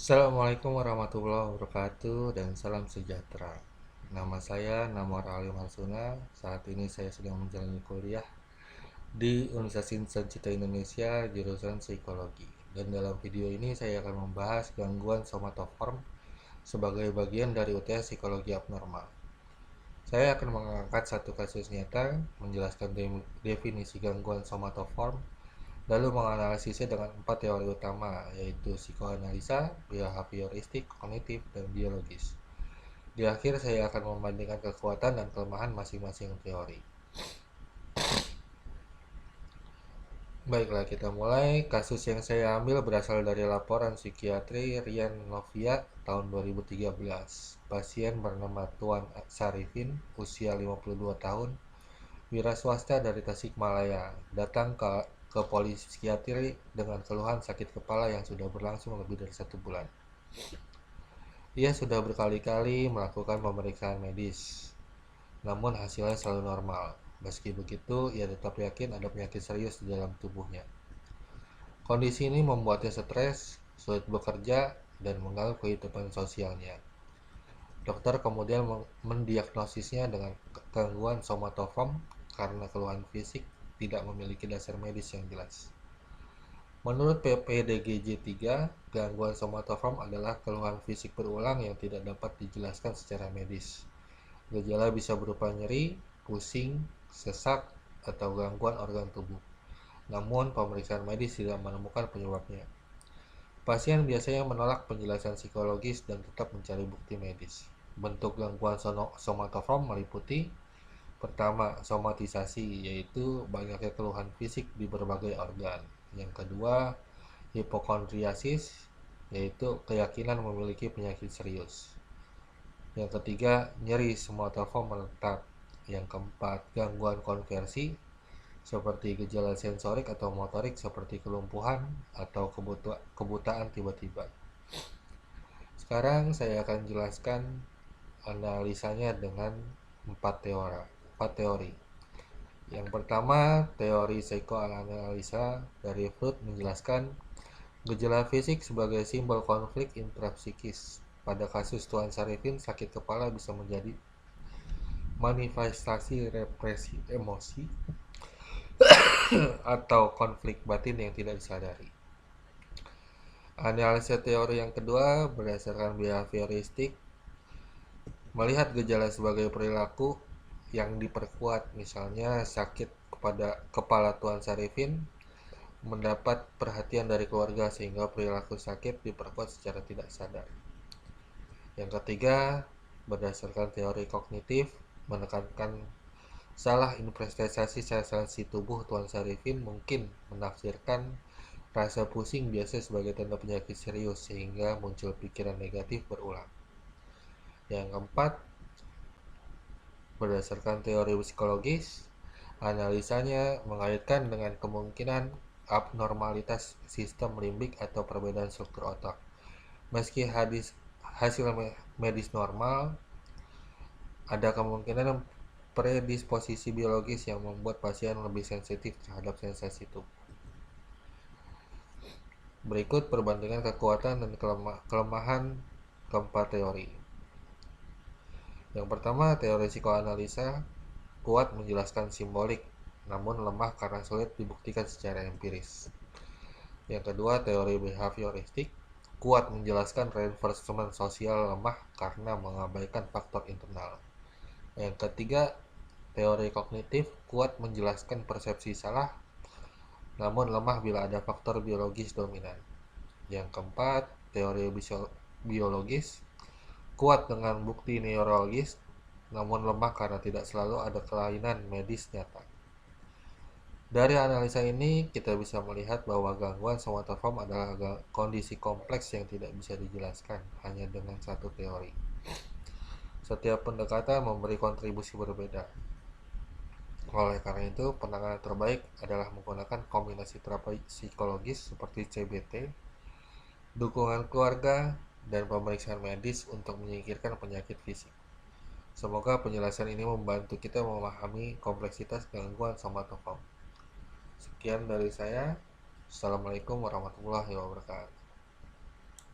Assalamualaikum warahmatullahi wabarakatuh dan salam sejahtera. Nama saya Namor Ali Marsuna. Saat ini saya sedang menjalani kuliah di Universitas Sarjito Indonesia jurusan Psikologi. Dan dalam video ini saya akan membahas gangguan somatoform sebagai bagian dari UTS Psikologi Abnormal. Saya akan mengangkat satu kasus nyata, menjelaskan definisi gangguan somatoform, lalu menganalisisnya dengan 4 teori utama, yaitu psikoanalisa, behavioristik, kognitif, dan biologis. Di akhir saya akan membandingkan kekuatan dan kelemahan masing-masing teori. Baiklah, kita mulai. Kasus yang saya ambil berasal dari laporan psikiatri Rian Novia tahun 2013. Pasien bernama Tuan Sarifin, usia 52 tahun, wira swasta dari Tasikmalaya, datang ke polisi psikiatri dengan keluhan sakit kepala yang sudah berlangsung lebih dari 1 bulan. Ia sudah berkali-kali melakukan pemeriksaan medis, namun hasilnya selalu normal. Meski begitu, ia tetap yakin ada penyakit serius di dalam tubuhnya. Kondisi ini membuatnya stres, sulit bekerja, dan mengganggu kehidupan sosialnya. Dokter kemudian mendiagnosisnya dengan gangguan somatoform karena keluhan fisik tidak memiliki dasar medis yang jelas. Menurut PPDGJ3, gangguan somatoform adalah keluhan fisik berulang yang tidak dapat dijelaskan secara medis. Gejala bisa berupa nyeri, pusing, sesak, atau gangguan organ tubuh. Namun, pemeriksaan medis tidak menemukan penyebabnya. Pasien biasanya menolak penjelasan psikologis dan tetap mencari bukti medis. Bentuk gangguan somatoform meliputi: pertama, somatisasi, yaitu banyaknya keluhan fisik di berbagai organ. Yang kedua, hipokondriasis, yaitu keyakinan memiliki penyakit serius. Yang ketiga, nyeri somatoform menetap. Yang keempat, gangguan konversi, seperti gejala sensorik atau motorik seperti kelumpuhan atau kebutaan tiba-tiba. Sekarang saya akan jelaskan analisanya dengan 4 teori. Yang pertama, teori psikoanalisa dari Freud menjelaskan gejala fisik sebagai simbol konflik intrapsikis. Pada kasus Tuan Sarifin, sakit kepala bisa menjadi manifestasi represi emosi atau konflik batin yang tidak disadari. Analisa teori yang kedua berdasarkan behavioristik, melihat gejala sebagai perilaku yang diperkuat, misalnya sakit pada kepala Tuan Sarifin mendapat perhatian dari keluarga sehingga perilaku sakit diperkuat secara tidak sadar. Yang ketiga, berdasarkan teori kognitif, menekankan salah investasi sensasi tubuh Tuan Sarifin mungkin menafsirkan rasa pusing biasa sebagai tanda penyakit serius sehingga muncul pikiran negatif berulang. Yang keempat, berdasarkan teori psikologis, analisanya mengaitkan dengan kemungkinan abnormalitas sistem limbik atau perbedaan struktur otak. Meski hasil medis normal, ada kemungkinan predisposisi biologis yang membuat pasien lebih sensitif terhadap sensasi tubuh. Berikut perbandingan kekuatan dan kelemahan keempat teori. Yang pertama, teori psikoanalisa kuat menjelaskan simbolik, namun lemah karena sulit dibuktikan secara empiris. Yang kedua, teori behavioristik kuat menjelaskan reinforcement sosial, lemah karena mengabaikan faktor internal. Yang ketiga, teori kognitif kuat menjelaskan persepsi salah, namun lemah bila ada faktor biologis dominan. Yang keempat, teori biologis kuat dengan bukti neurologis, namun lemah karena tidak selalu ada kelainan medis nyata. Dari analisa ini, kita bisa melihat bahwa gangguan somatoform adalah kondisi kompleks yang tidak bisa dijelaskan hanya dengan satu teori. Setiap pendekatan memberi kontribusi berbeda. Oleh karena itu, penanganan terbaik adalah menggunakan kombinasi terapi psikologis seperti CBT, dukungan keluarga, dan pemeriksaan medis untuk menyingkirkan penyakit fisik. Semoga penjelasan ini membantu kita memahami kompleksitas gangguan somatoform. Sekian dari saya. Assalamualaikum warahmatullahi wabarakatuh.